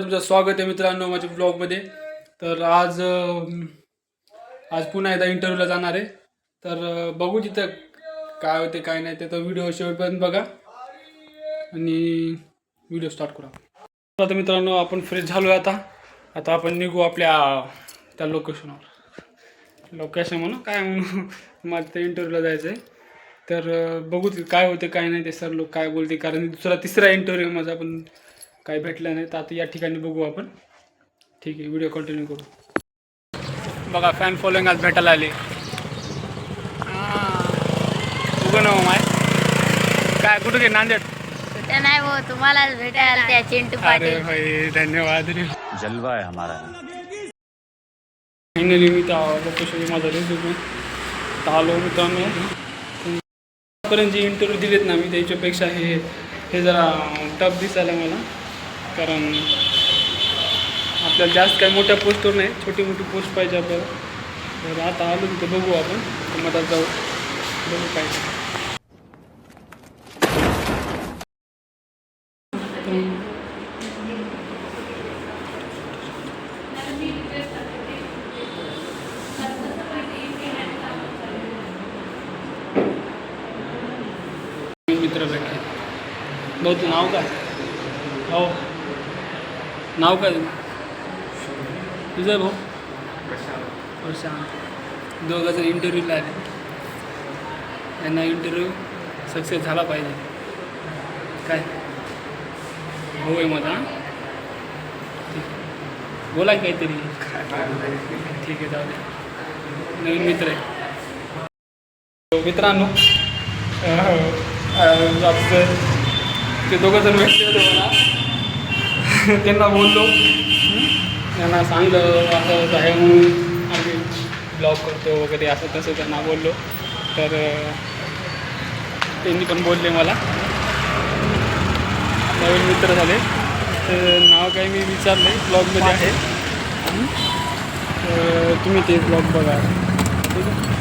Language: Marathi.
तुमचं स्वागत आहे मित्रांनो माझ्या ब्लॉगमध्ये। तर आज पुन्हा एकदा इंटरव्ह्यूला जाणार आहे। तर बघू तिथं काय होते काय नाही ते, तर व्हिडिओ शेवटपर्यंत बघा आणि व्हिडिओ स्टार्ट करू। आता मित्रांनो आपण फ्रेश झालो आहे। आता आपण निघू आपल्या त्या लोकेशनवर। लोकेशन म्हणू काय म्हणू, मला त्या इंटरव्ह्यूला जायचं आहे। तर बघू काय होते काय नाही ते, सर लोक काय बोलते, कारण तिसरा इंटरव्ह्यू माझा पण काही भेटलं नाही। तर आता या ठिकाणी बघू आपण। ठीक आहे, व्हिडिओ कंटिन्यू करू। बघा फॅन फॉलोइंग आज भेटायला आले। उगं नाव माय काय कुठं गे नांदेड नाही हो, तुम्हाला भेटायला त्या चिंटू पाटील। अरे भाई धन्यवाद रे, जलवा आहे हमारा। फायनली मी त्या लोकेशन माझा रिझ्यूम आलो मित्रांनो। पर्यंत जे इंटरव्ह्यू दिलेत ना मी, त्याच्यापेक्षा हे जरा टफ दिसायला मला, कारण आपल्याला जास्त काही मोठ्या पोस्टवर नाही, छोटी मोठी पोस्ट पाहिजे आपल्याला। तर आता आलो तिथे, बघू आपण मधात जाऊ, बघू काय मित्र भेटले। भाऊ तू नाव काय? हो नाव काय तुझं भाऊ? प्रशांत। दोघं जण इंटरव्ह्यूला आले, यांना इंटरव्ह्यू सक्सेस झाला पाहिजे। काय भाऊ आहे माझा, ठीक आहे बोला काहीतरी। ठीक आहे जाऊ दे, नवीन मित्र आहे। मित्रांनो ते दोघं जण भेटले होते मला, त्यांना बोललो, त्यांना सांगलं असं आहे म्हणून आम्ही ब्लॉग करतो वगैरे असं तसं त्यांना बोललो। तर त्यांनी पण बोलले मला, नवीन मित्र झाले। तर नाव काही मी विचारलं आहे, ब्लॉगमध्ये आहे, तुम्ही ते ब्लॉग बघा ठीक आहे।